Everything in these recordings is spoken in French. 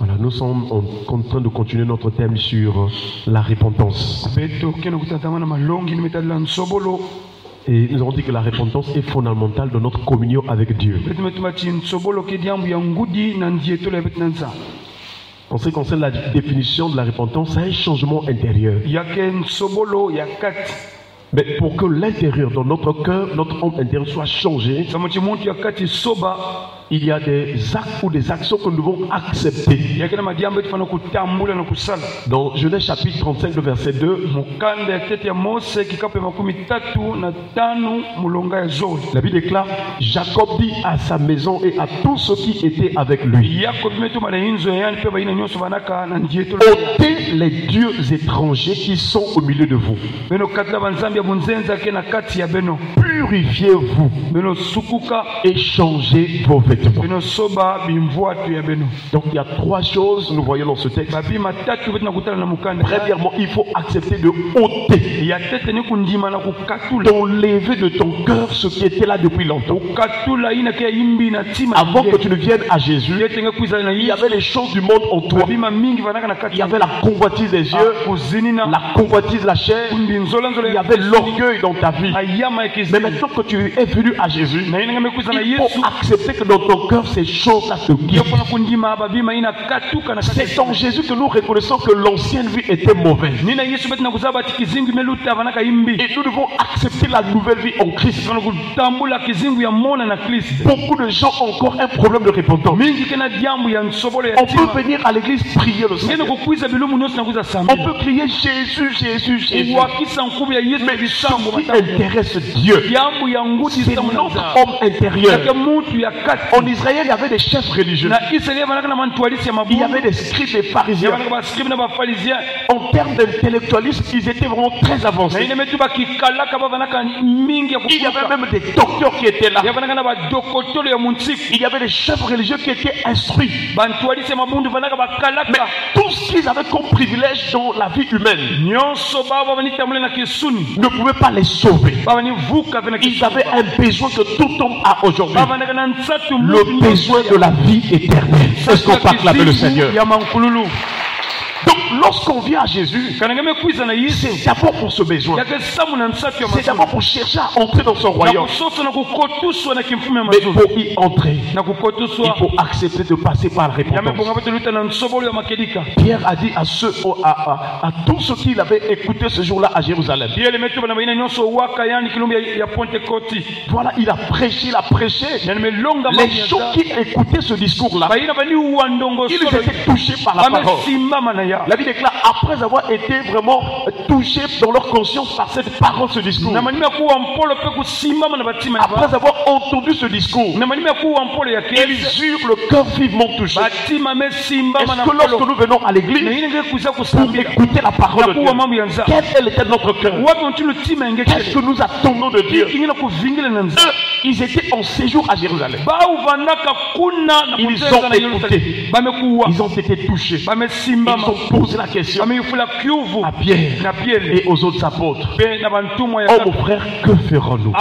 Voilà, nous sommes en train de continuer notre thème sur la repentance. Et nous avons dit que la repentance est fondamentale dans notre communion avec Dieu. En ce qui concerne la définition de la repentance, c'est un changement intérieur. Mais pour que l'intérieur de notre cœur, notre homme intérieur soit changé, il y a des actes ou des actions que nous devons accepter. Dans Genèse chapitre 35, le verset 2, la Bible déclare: Jacob dit à sa maison et à tous ceux qui étaient avec lui, ôtez les dieux étrangers qui sont au milieu de vous. Purifiez-vous et changez vos vêtements. Donc il y a trois choses nous voyons dans ce texte. Premièrement, il faut accepter de ôter, d'enlever de ton cœur ce qui était là depuis longtemps. Avant que tu ne viennes à Jésus, il y avait les choses du monde en toi. Il y avait la convoitise des yeux, la convoitise de la chair, il y avait l'orgueil dans ta vie. Mais maintenant que tu es venu à Jésus, il faut accepter que dans ton cœur ces choses-là se quittent. C'est en Jésus que nous reconnaissons que l'ancienne vie était mauvaise. Et nous devons accepter la nouvelle vie en Christ. Beaucoup de gens ont encore un problème de repentance. On peut venir à l'église prier le Seigneur. On peut crier Jésus, Jésus, Jésus. Mais ce qui intéresse Dieu, c'est notre homme intérieur. En Israël, il y avait des chefs religieux. Il y avait des scribes et pharisiens. En termes d'intellectualisme, ils étaient vraiment très avancés. Il y avait même des docteurs qui étaient là. Il y avait des chefs religieux qui étaient instruits. Mais tout ce qu'ils avaient comme privilège dans la vie humaine ne pouvait pas les sauver. Ils avaient un besoin que tout homme a aujourd'hui, le besoin de la vie éternelle. Est-ce qu'on peut acclamer le Seigneur? Donc lorsqu'on vient à Jésus, c'est d'abord pour ce besoin. C'est d'abord pour chercher à entrer dans son royaume. Mais pour y entrer, il faut accepter de passer par la repentance. Pierre a dit à tous ceux qui l'avaient écouté ce jour-là à Jérusalem. Voilà, il a prêché. Les gens qui écoutaient ce discours-là, ils étaient touchés par la parole. La Bible déclare, après avoir été vraiment touchés dans leur conscience par cette parole, ce discours, après avoir entendu ce discours, ils eurent le cœur vivement touché. Est-ce que lorsque nous venons à l'église pour écouter la parole de Dieu, quel était notre cœur? Qu'est-ce que nous attendons de Dieu? Ils étaient en séjour à Jérusalem. Ils ont écouté. Ils ont été touchés. Ils ont posé la question à Pierre et aux autres apôtres. Oh mon frère, que ferons-nous?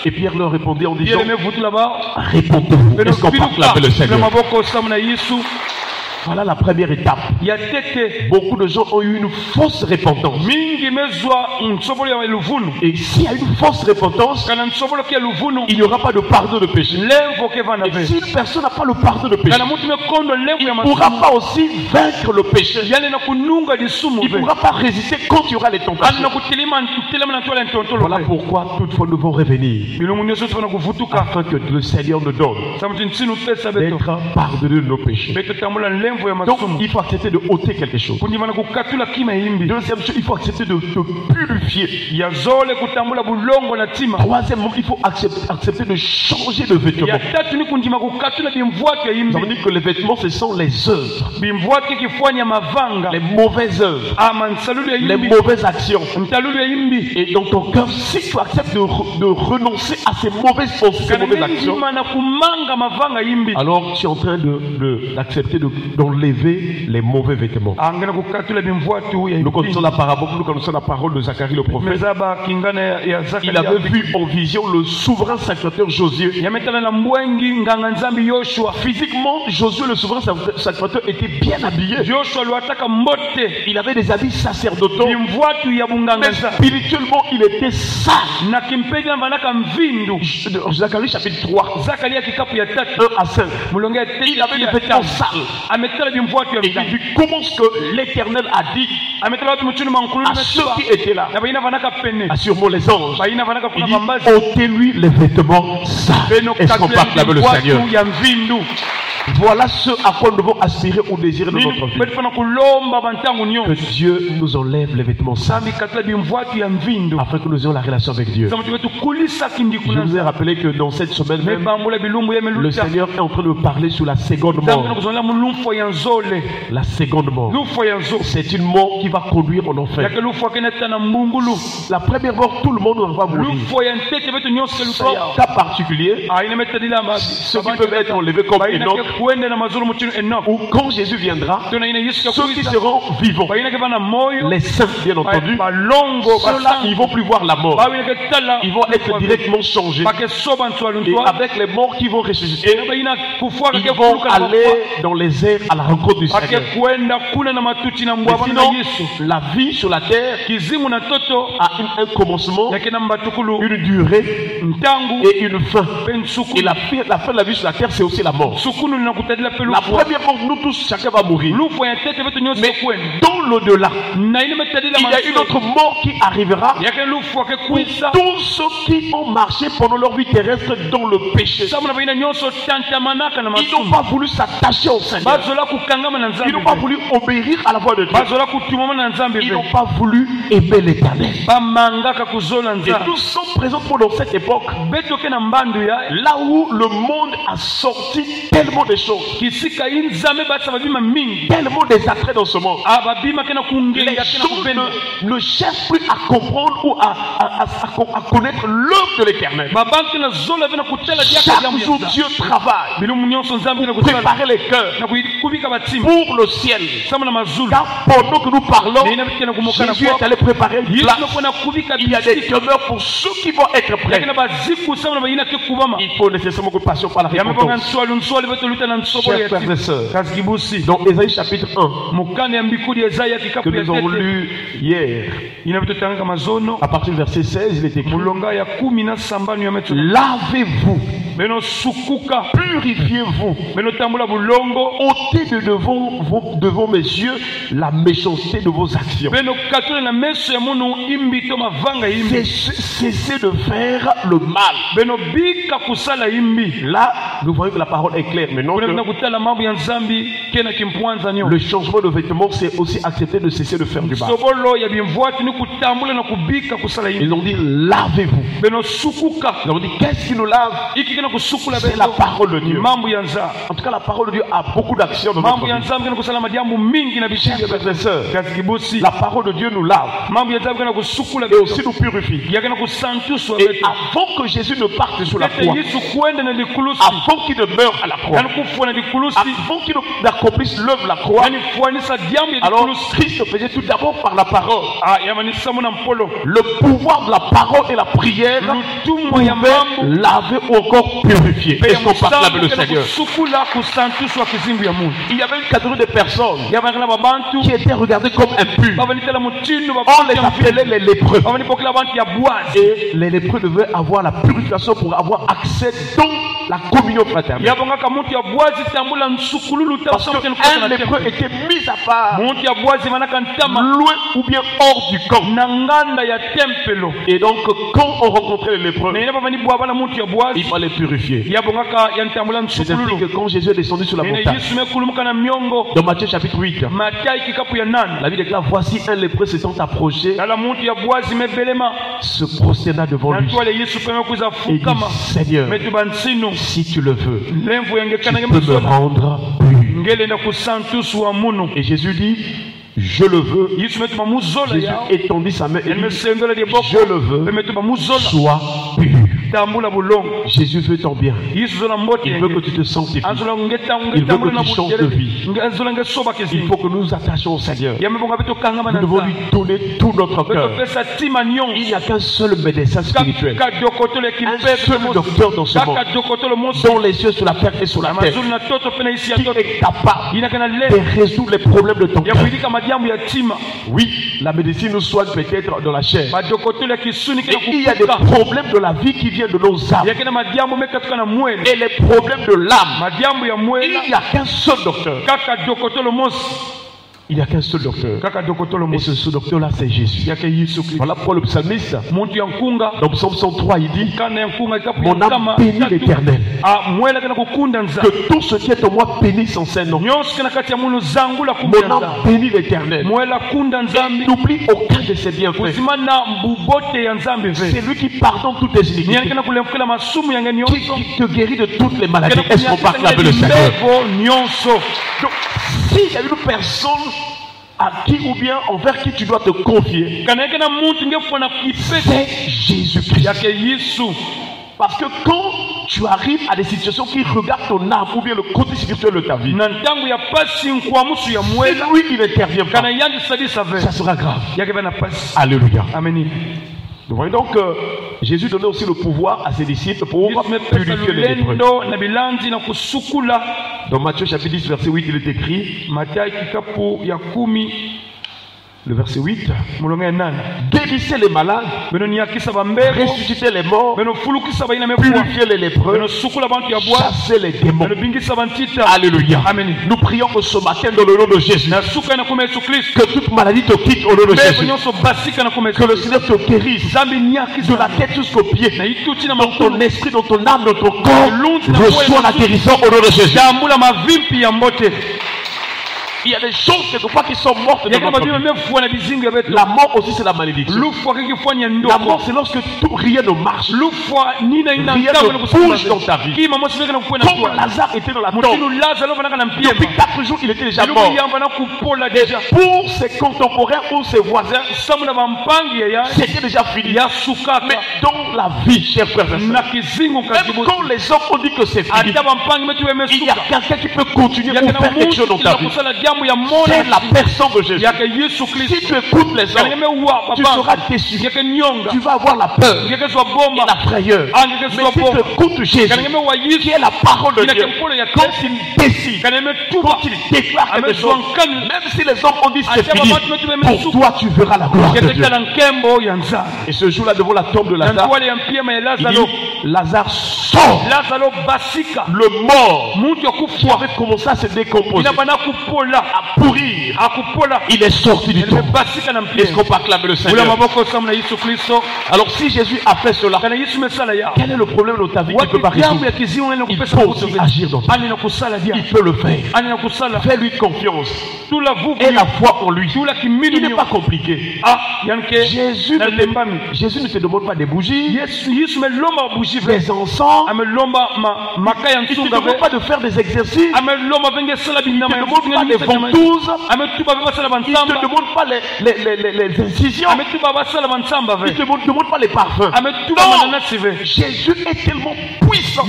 Et Pierre leur répondait en disant: répondez-vous. Est-ce qu'on peut acclamer le Seigneur? Voilà la première étape. Beaucoup de gens ont eu une fausse repentance. Et s'il y a une fausse repentance, il n'y aura pas de pardon de péché. Et si une personne n'a pas le pardon de péché, il ne pourra pas aussi vaincre le péché. Il ne pourra pas résister quand il y aura les tentations. Voilà pourquoi toutefois nous devons revenir, afin que le Seigneur nous donne d'être pardonné de nos péchés. Donc il faut accepter de ôter quelque chose. Deuxième chose, il faut accepter de te purifier. Troisièmement, il faut accepter de changer de vêtements. Nous avons dit que les vêtements, ce sont les œuvres, les mauvaises œuvres, les mauvaises actions. Et dans ton cœur, si tu acceptes de renoncer à ces mauvaises pensées, ces mauvaises actions, alors tu es en train d'accepter de d'enlever les mauvais vêtements. Nous connaissons la parabole, nous connaissons la parole de Zacharie le prophète. Il avait vu en vision le souverain sacrificateur Josué. Physiquement, Josué le souverain sacrificateur était bien habillé. Il avait des habits sacerdotaux. Mais spirituellement, il était sale. Zacharie chapitre 3, 1 à 5. Il avait des vêtements sales. Et il dit comment est-ce que l'Éternel a dit à ceux qui étaient là, assurément les anges, il dit ôtez-lui les vêtements sales. Est-ce qu'on parle le Seigneur? Voilà ce à quoi nous devons aspirer au désir de notre vie. Que Dieu nous enlève les vêtements sales afin que nous ayons la relation avec Dieu. Je vous ai rappelé que dans cette semaine même, le Seigneur est en train de me parler sur la seconde mort. La seconde mort. C'est une mort qui va conduire en enfer. La première mort, tout le monde ne va pas mourir. C'est un cas particulier. Ceux qui peuvent être enlevés comme Enoch. Ou quand Jésus viendra, ceux qui seront vivants, les saints bien entendu, ceux-là ils vont plus voir la mort. Ils vont être directement changés. Et avec les morts qui vont ressusciter, ils vont aller dans les airs à la rencontre du Seigneur. Mais sinon, la vie sur la terre a un commencement, une durée et une fin. Et la fin de la vie sur la terre, c'est aussi la mort. La première mort, nous tous, chacun va mourir. Mais dans l'au-delà, il y a une autre mort qui arrivera pour tous ceux qui ont marché pendant leur vie terrestre dans le péché. Ils n'ont pas voulu s'attacher au Seigneur. Ils n'ont pas voulu obéir à la voix de Dieu. Ils n'ont pas voulu aimer l'Éternel. Et nous sommes présents dans cette époque là où le monde a sorti tellement de choses, tellement des attraits dans ce monde. Les choses ne cherchent plus à comprendre ou à connaître l'œuvre de l'Éternel. Chaque jour Dieu travaille pour préparer les cœurs pour le ciel. Car pendant que nous parlons, Jésus est allé préparer une place. Il y a des demeures pour ceux qui vont être prêts. Il faut nécessairement que nous passions par la repentance. Chers frères et sœurs, dans Ésaïe chapitre 1, que nous avons lu hier, à partir du verset 16, il est écrit: lavez-vous, purifiez-vous, ôtez de devant mes yeux la méchanceté de vos actions. Cessez de faire le mal. Là, nous voyons que la parole est claire. Mais non, le changement de vêtements, c'est aussi accepter de cesser de faire du mal. Ils ont dit lavez-vous. Ils ont dit qu'est-ce qui nous lave? C'est la parole de Dieu. En tout cas, la parole de Dieu a beaucoup d'actions dans notre vie. Chers frères et sœurs, la parole de Dieu nous lave et aussi nous purifie. Et avant que Jésus ne parte sur la croix, avant qu'il ne meure à la croix, avant qu'il n'accomplisse l'œuvre de la croix, alors Christ faisait tout d'abord par la parole. Le pouvoir de la parole et la prière pouvait laver ou encore purifier. Est-ce qu'on parle avec le Seigneur? Il y avait une catégorie de personnes qui étaient regardées comme impures. On les appelait les lépreux. Et les lépreux devaient avoir la purification pour avoir accès dans la communion fraternelle. Parce qu'un lépreux était mis à part, loin ou bien hors du camp. Et donc quand on rencontrait les lépreux, il fallait purifier. C'est ainsi que quand Jésus est descendu sur la montagne, dans Matthieu chapitre 8, la Bible déclare: voici un lépreux s'étant approché, se prosterna devant lui et dit: Seigneur, si tu le veux, tu peux me rendre pur. Et Jésus dit: je le veux. Jésus étendit sa main et dit: je le veux, sois pur. Jésus veut ton bien. Il veut que tu te sanctifies. Il veut que tu changes de vie. Il faut que nous nous attachions au Seigneur. Nous devons lui donner tout notre cœur. Il n'y a qu'un seul médecin spirituel, un seul docteur dans ce monde, dont les cieux sur la terre et sur la terre, qui est capable de résoudre les problèmes de ton cœur. Oui, la médecine nous soigne peut-être dans la chair. Et il y a des problèmes de la vie qui viennent de nos âmes. Et les problèmes de l'âme, il n'y a qu'un seul docteur. Il n'y a qu'un seul docteur. Et ce docteur-là, c'est Jésus. Voilà pourquoi le psalmiste, dans Psaume 103, il dit: mon âme bénit l'Éternel. Que tout ce qui est en moi bénisse son Saint-Nom. Mon âme bénit l'Éternel. N'oublie aucun de ses bienfaits. C'est lui qui pardonne toutes tes iniquités, qui te guérit de toutes les maladies. Est-ce qu'on parle avec le Seigneur? Donc, s'il y a une personne à qui ou bien envers qui tu dois te confier, c'est Jésus-Christ. Parce que quand tu arrives à des situations qui regardent ton âme ou bien le côté spirituel de ta vie, si lui il n'intervient pas, ça sera grave. Alléluia. Amen. Nous voyons donc que Jésus donnait aussi le pouvoir à ses disciples pour purifier les lépreux. Dans Matthieu chapitre 10 verset 8 il est écrit, le verset 8, guérissez les malades, ressuscitez les morts, purifiez les lépreux, chassez les démons. Alléluia. Amen. Nous prions que ce matin dans le nom de Jésus, que toute maladie te quitte au nom de Jésus, que le Seigneur te guérisse de la tête jusqu'aux pieds, dans ton esprit, dans ton âme, dans ton corps. Reçois la guérison au nom de Jésus. Il y a des choses quelquefois qui sont mortes dans notre vie. La mort aussi c'est la malédiction. La mort c'est lorsque rien ne marche, rien ne bouge dans ta vie. Comme Lazare était dans la tombe, depuis 4 jours il était déjà mort. Et pour ses contemporains ou ses voisins, c'était déjà fini. Mais dans la vie, chers frères et sœurs, même quand les hommes ont dit que c'est fini, il y a quelqu'un qui peut continuer pour faire quelque chose dans ta vie. C'est la personne de Jésus. Si tu écoutes les hommes, tu seras déçu. Tu vas avoir la peur et la frayeur. Mais si tu écoutes Jésus, qui est la parole de Dieu, quand il décide, quand il déclare quelque chose, même si les hommes ont dit c'est fini, pour toi tu verras la gloire de Dieu. Et ce jour-là devant la tombe de Lazare, il dit, Lazare sort. Le mort qui avait commencé à se décomposer, à pourrir, il est sorti du tombe. Est-ce qu'on peut acclamer le Seigneur? Alors si Jésus a fait cela, quel est le problème de ta vie qu'il ne peut pas résoudre? Il peut aussi agir dans ta vie. Il peut le faire. Fais-lui confiance. Et la foi en lui. Il n'est pas compliqué. Jésus ne te demande pas des bougies, des encens. Il ne te demande pas de faire des exercices. Il ne te demande pas des ventouses. Il ne te demande pas les incisions. Il ne te demande pas les parfums. Non, Jésus est tellement puissant.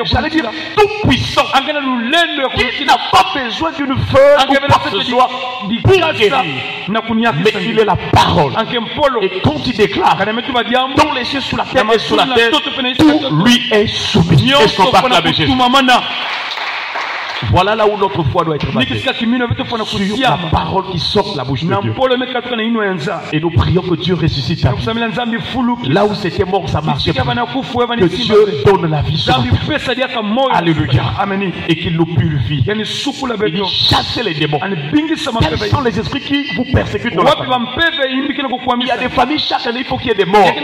J'allais dire tout puissant. Il n'a pas besoin d'une feuille ou quoi que ce soit pour guérir. Mais il est la parole. Et quand il déclare dans les cieux, sur la terre et sur la terre, tout lui est soumis. Est-ce qu'on parle avec Jésus? Voilà là où notre foi doit être basée, sur la parole qui sort de la bouche de Dieu. Et nous prions que Dieu ressuscite ta vie. Là où c'était mort, ça marchait pas. Que Dieu donne la vie. Alléluia. Et qu'il nous purifie. Il dit chassez les démons. Quels sont les esprits qui vous persécutent dans la famille? Il y a des familles, chaque année il faut qu'il y ait des morts. Il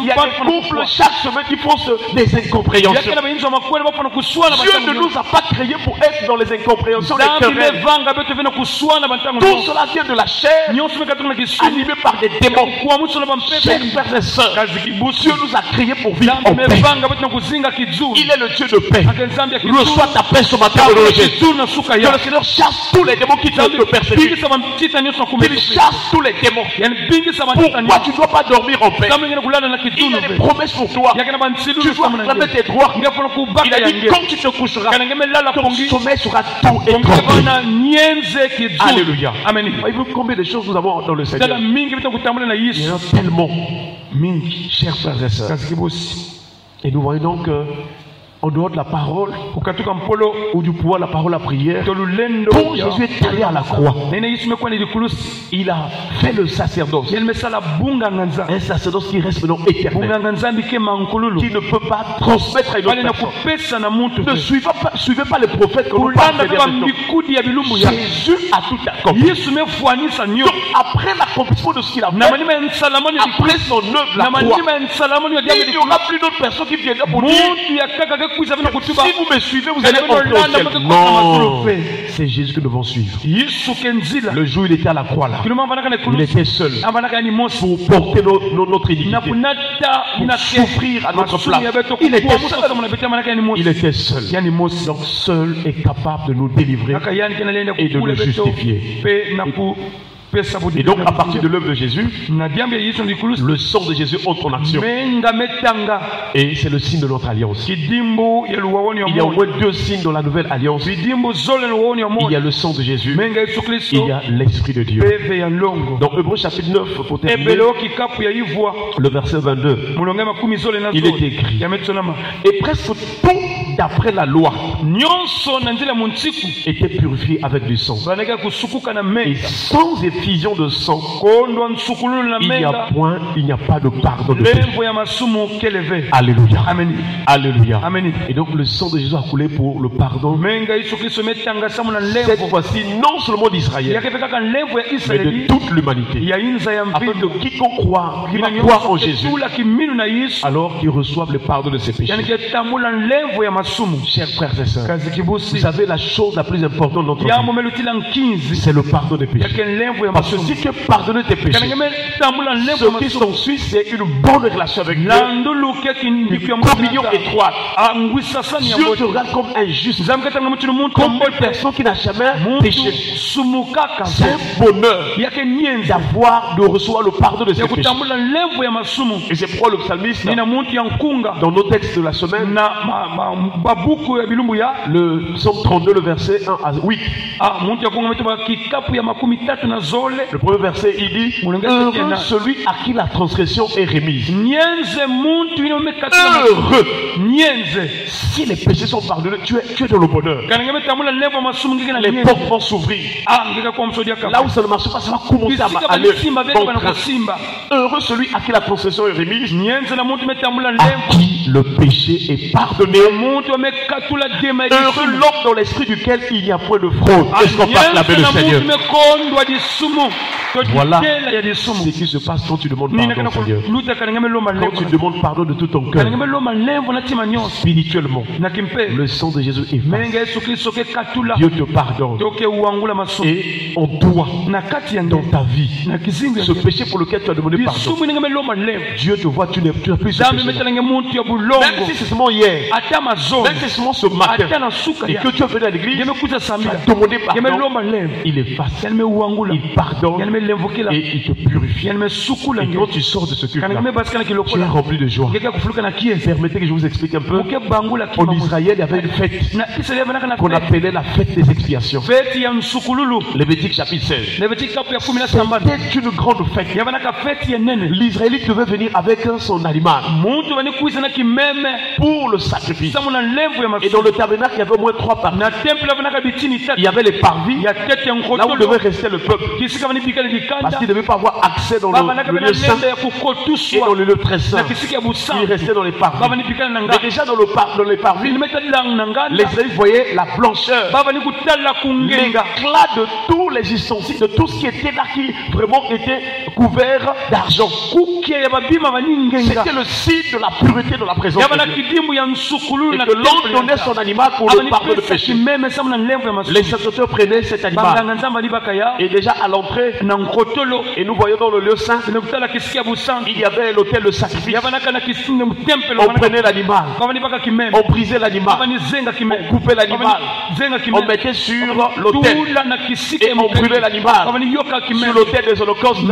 y a des couples chaque semaine qui font des incompréhensions. Dieu ne nous a pas créé pour être dans les incompréhensions, les querelles. Tout cela vient de la chair, animé par des démons. Chers frères et sœurs, Dieu nous a créés pour vivre en paix. Il est le Dieu de paix. Reçois ta paix ce matin au nom de Jésus. Que le Seigneur chasse tous les démons qui te persécutent. Qu'il chasse tous les démons. Pourquoi tu ne dois pas dormir en paix? Il y a des promesses pour toi. Tu dois réclamer tes droits. Il a dit quand tu te coucheras, ton sommeil sera tout étranglé. Alléluia. Amen. Voyez-vous combien de choses nous avons dans le Seigneur? Il y en a tellement. Chers frères et sœurs. Et nous voyons donc en dehors de la parole ou du pouvoir de la parole, la prière, quand Jésus est allé à la croix, il a fait le sacerdoce. Un sacerdoce qui reste maintenant éternel, qui ne peut pas transmettre à une autre personne. Ne suivez pas les prophètes comme nous. Jésus a tout accompli. Donc après l'accomplissement de ce qu'il a fait, après son œuvre, la croix, il n'y aura plus d'autres personnes qui viendront pour dire si vous me suivez, vous allez entrer au ciel. Non, c'est Jésus que nous devons suivre. Le jour où il était à la croix là, il était seul pour porter notre iniquité, pour souffrir à notre place. Il était seul. Il était seul. Donc seul est capable de nous délivrer et de nous justifier. Et donc à partir de l'œuvre de Jésus, le sang de Jésus entre en action. Et c'est le signe de notre alliance. Il y a au moins deux signes dans la nouvelle alliance. Il y a le sang de Jésus. Il y a l'Esprit de Dieu. Dans Hébreux chapitre 9, pour terminer, le verset 22, il est écrit: et presque tout d'après la loi était purifié avec du sang. Et sans effusion de sang, il n'y a pas de pardon de péché. Alléluia. Amen. Alléluia. Amen. Et donc le sang de Jésus a coulé pour le pardon. Cette fois-ci, non seulement d'Israël, mais de toute l'humanité. Afin que quiconque croit en Jésus, alors qu'il reçoive le pardon de ses péchés. Chers frères et sœurs, vous savez la chose la plus importante dans notre vie, c'est le pardon des péchés. Parce que si tu pardonnes tes péchés, ce qui s'ensuit, c'est une bonne relation avec Dieu, une communion étroite. Dieu te regarde comme un juste, comme une personne qui n'a jamais péché. C'est un bonheur de recevoir le pardon de ses péchés. Et c'est pourquoi le psalmiste, dans nos textes de la semaine, le psaume 32, le verset 1 à 8. Le premier verset, il dit: heureux celui à qui la transgression est remise. Heureux si les péchés sont pardonnés, tu es dans le bonheur. Les portes vont s'ouvrir. Là où ça ne marche pas, ça va commencer à aller. Heureux celui à qui la transgression est remise, à qui le péché est pardonné. Heureux l'homme dans l'esprit duquel il n'y a point de fraude. Est-ce qu'on peut acclamer le Seigneur? Voilà ce qui se passe quand tu demandes pardon, Seigneur. Quand tu demandes pardon de tout ton cœur, spirituellement, le sang de Jésus efface. Dieu te pardonne. Et on doit, dans ta vie, ce péché pour lequel tu as demandé pardon, Dieu te voit, tu n'es plus ce péché. Même si c'est seulement hier, même si c'est seulement ce matin, et que tu es venu à l'église, tu as demandé pardon, il efface, il pardonne, et il te purifie. Et quand tu sors de ce culte-là, tu es rempli de joie. Permettez que je vous explique un peu. En Israël, il y avait une fête qu'on appelait la fête des expiations. Lévitique chapitre 16. C'était une grande fête. L'Israélite devait venir avec son animal pour le sacrifice. Et dans le tabernacle, il y avait au moins 3 parties. Il y avait les parvis, là où devait rester le peuple, parce qu'il ne devait pas avoir accès dans le lieu saint et dans le lieu très saint. Il restait dans les parvis. Mais déjà dans les parvis, les Israélites voyaient la blancheur, l'éclat de tous les ustensiles, de tout ce qui était là, qui vraiment était couvert d'argent. C'était le signe de la pureté de la présence de Dieu. Et que l'homme donnait son animal pour le pardon de péché. Les sacerdotes prenaient cet animal. Et déjà à l'entrée, et nous voyons dans le lieu saint, il y avait l'autel de sacrifice. On prenait l'animal, on brisait l'animal, on coupait l'animal, on mettait sur l'autel et on brûlait l'animal sur l'autel des holocaustes. Et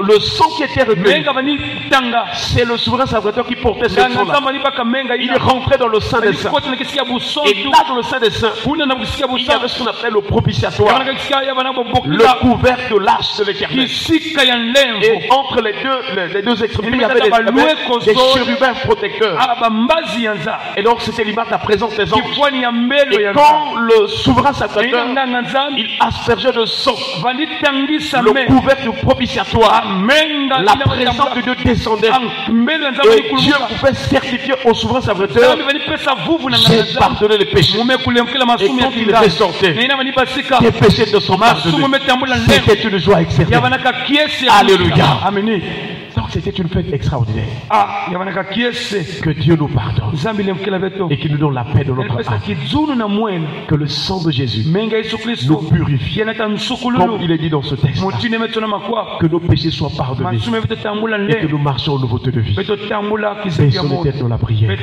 le sang qui était recueilli, c'est le souverain sacerdoteur qui portait ce sang-là. Il rentrait dans le sein des saints. Et là, dans le sein des saints, il y avait ce qu'on appelle le propitiatoire, le couvercle de l'arche de l'Éternel. Et entre les deux extrémités, il y avait des chérubins protecteurs. Et donc, c'était l'image de la présence des anges. Et quand le souverain sacerdoteur, il aspergeait de sang, le couvercle du propitiatoire, la présence de Dieu descendait. Et Dieu pouvait certifier au souverain sacerdoteur: j'ai pardonné les péchés. Et quand il ressortait, tes péchés ne sont pas pardonnés. C'était une joie exceptionnelle. Alléluia. Donc c'était une fête extraordinaire. Que Dieu nous pardonne et qu'il nous donne la paix de notre âme. Que le sang de Jésus nous purifie. Comme il est dit dans ce texte, que nos péchés soient pardonnés et que nous marchons en nouveauté de vie. Baissons les têtes dans la prière.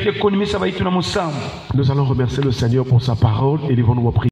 Nous allons remercier le Seigneur pour sa parole et nous allons prier.